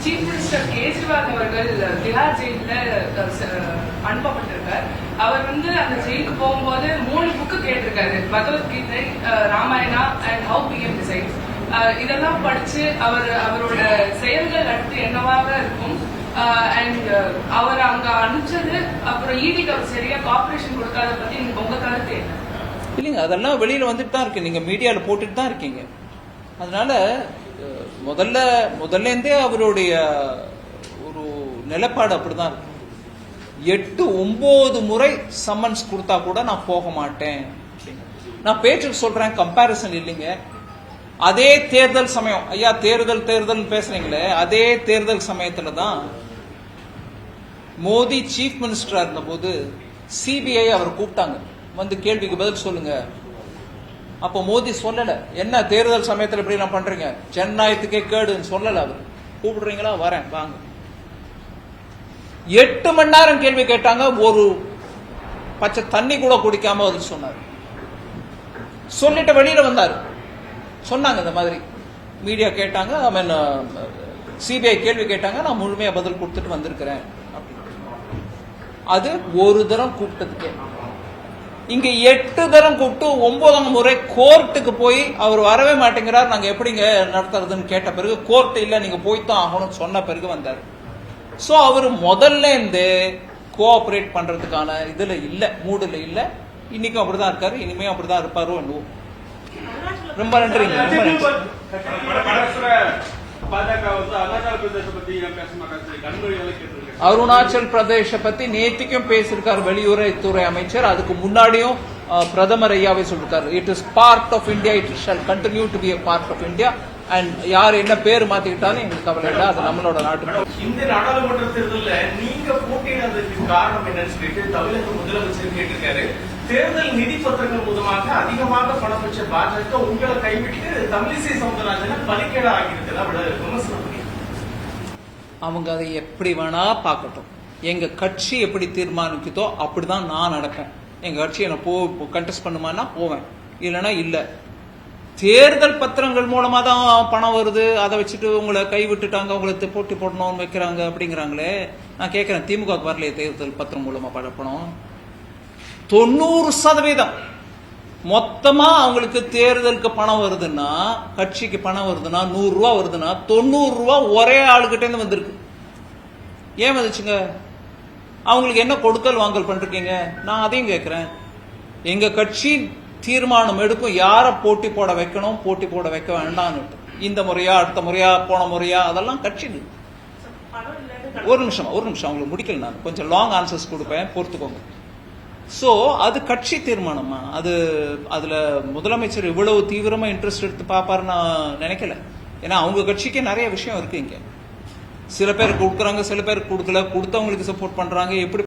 Chief minister Kejriwal அவர்கள் திஹார் ஜெயில அனுப்பப்பட்டிருக்கார். அவர் அந்த ஜெயிலுக்கு போகும்போது 3 புக்கு கேட்டிருக்காரு. Bhagavad Gita, Ramayana and how PM decide. இதெல்லாம் படிச்சு அவரோட செயல்கள் அடுத்து என்னவாக இருக்கும் அண்ட் அவர் அங்க அனுப்பிச்சது அப்புறம் ஈடிக்கு அவர் சரியா கார்பரேஷன் கொடுக்காத பத்தி உங்க கருத்து என்ன? இல்லைங்க, அதெல்லாம் வெளியில வந்துட்டு தான் இருக்கு, நீங்க மீடியால போட்டுட்டு தான் இருக்கீங்க. அதனால முதல்ல இருந்தே அவருடைய ஒரு நிலைப்பாடு அப்படிதான் இருக்கு. 8-9 முறை சம்மன்ஸ் கொடுத்தா கூட நான் போக மாட்டேன். நான் பேச்சுக்கு சொல்றேன், கம்பேரிசன் இல்லைங்க. அதே தேர்தல் சமயம், ஐயா தேர்தல் பேசுறீங்களே, அதே தேர்தல் சமயத்துல தான் மோடி சீஃப் மினிஸ்டரா இருந்த போது சிபிஐ அவர் கூப்பிட்டாங்க, வந்து கேள்விக்கு பதில் சொல்லுங்க. அப்போ மோடி சொல்லல, என்ன தேர்தல் சமயத்தில் இப்படி நான் பண்றீங்க, ஜனநாயகத்துக்கே கேடுன்னு சொல்லல. அவர் கூப்பிடுறீங்களா, வரேன் வாங்க. 8 மணி நேரம் கேள்வி கேட்டாங்க, ஒரு பச்சை தண்ணி கூட குடிக்காம பதில் சொன்னார். சொல்லிட்டு வெளியில வந்தார். சொன்னாங்க இந்த மாதிரி மீடியா கேட்டாங்க, சிபிஐ கேள்வி கேட்டாங்க, நான் முழுமையா பதில் கொடுத்துட்டு வந்திருக்கிறேன். அது ஒரு தரம் கூப்பிட்டதுக்கே. இங்க 8 தரம் கூப்பிட்டு 9ஆம் முறை கோர்ட்டுக்கு போய் அவர் வரவே மாட்டேங்கிறார், நாங்க எப்படிங்க நடத்துறதுன்னு கேட்ட பிறகு கோர்ட் இல்ல நீங்க போய்தான் ஆகணும்னு சொன்ன பிறகு வந்தார். சோ அவர் முதல்ல இருந்து கோஆபரேட் பண்றதுக்கான இதுல இல்ல, மூடுல இல்ல. இன்னைக்கும் அப்படிதான் இருக்காரு, இனிமே அப்படிதான் இருப்பாரோ என்னவோ. ரொம்ப நன்றிங்க. அருணாச்சல் பிரதேச பத்தி நேத்திக்கும் பேசியிருக்காரு வெளியுறவுத்துறை அமைச்சர். அதுக்கு முன்னாடியும் பிரதமர் ஐயாவே சொல்லிருக்காரு, it is part of India, it shall continue to be a part of India. And யார் என்ன பேர் மாத்திக்கிட்டாலும் எங்களுக்கு கவலை இல்லை, அது நம்மளோட நாட்டு. இந்த நாடாளுமன்ற தேர்தலில் நீங்க போட்டியிடுறதுக்கு காரணம் என்னன்னு சொல்லிட்டு தமிழக முதலமைச்சர் கேட்டிருக்காரு. தேர்தல் நிதி பத்திரங்கள் மூலமாக அதிகமாக பணம் பெற்ற பாஜக உங்களை கைவிட்டு தமிழிசை சவுந்தரராஜனை பலிக்கேடா ஆகியிருக்கிறதா விமர்சனம் பண்ணி அவங்க அதை எப்படி வேணா பார்க்கட்டும். எங்க கட்சி எப்படி தீர்மானிக்குதோ அப்படிதான் நான் நடப்பேன். எங்க கட்சி என்ன கண்டெஸ்ட் பண்ணுமானா போவேன், இல்லைன்னா இல்ல. தேர்தல் பத்திரங்கள் மூலமா தான் பணம் வருது, அதை வச்சுட்டு உங்களை கைவிட்டுட்டாங்க, உங்களுக்கு போட்டி போடணும்னு வைக்கிறாங்க அப்படிங்கிறாங்களே. நான் கேட்கிறேன், திமுக வரலையே தேர்தல் பத்திரம் மூலமா பணம்? 90% மொத்தமா அவங்களுக்கு தேர்தலுக்கு பணம் வருதுன்னா, கட்சிக்கு பணம் வருதுன்னா, 100 ரூபா வருதுன்னா 90 ரூபா ஒரே ஆளுகிட்ட இருந்து வந்திருக்கு. ஏன் வந்துச்சுங்க? அவங்களுக்கு என்ன கொடுக்கல் வாங்கல் பண்றீங்க? நான் அதையும் கேட்கிறேன். எங்க கட்சி தீர்மானம் எடுக்கும், யார போட்டி போட வைக்கணும், போட்டி போட வைக்க வேண்டாம்னு. இந்த முறையா, அடுத்த முறையா, போன முறையா, அதெல்லாம் கட்சி. ஒரு நிமிஷம் அவங்களுக்கு முடிக்கல, நான் கொஞ்சம் லாங் ஆன்சர்ஸ் கொடுப்பேன், பொறுத்துக்கோங்க. சோ அது கட்சி தீர்மானமா? அதுல முதலமைச்சர் இவ்வளவு தீவிரமா இன்ட்ரெஸ்ட் எடுத்து பாப்பாரு நான் நினைக்கல. ஏன்னா அவங்க கட்சிக்கு நிறைய விஷயம் இருக்கு. இங்க சில பேர் கொடுக்குறாங்க, சில பேர் கொடுக்கல, கொடுத்தவங்களுக்கு சப்போர்ட் பண்றாங்க. எப்படி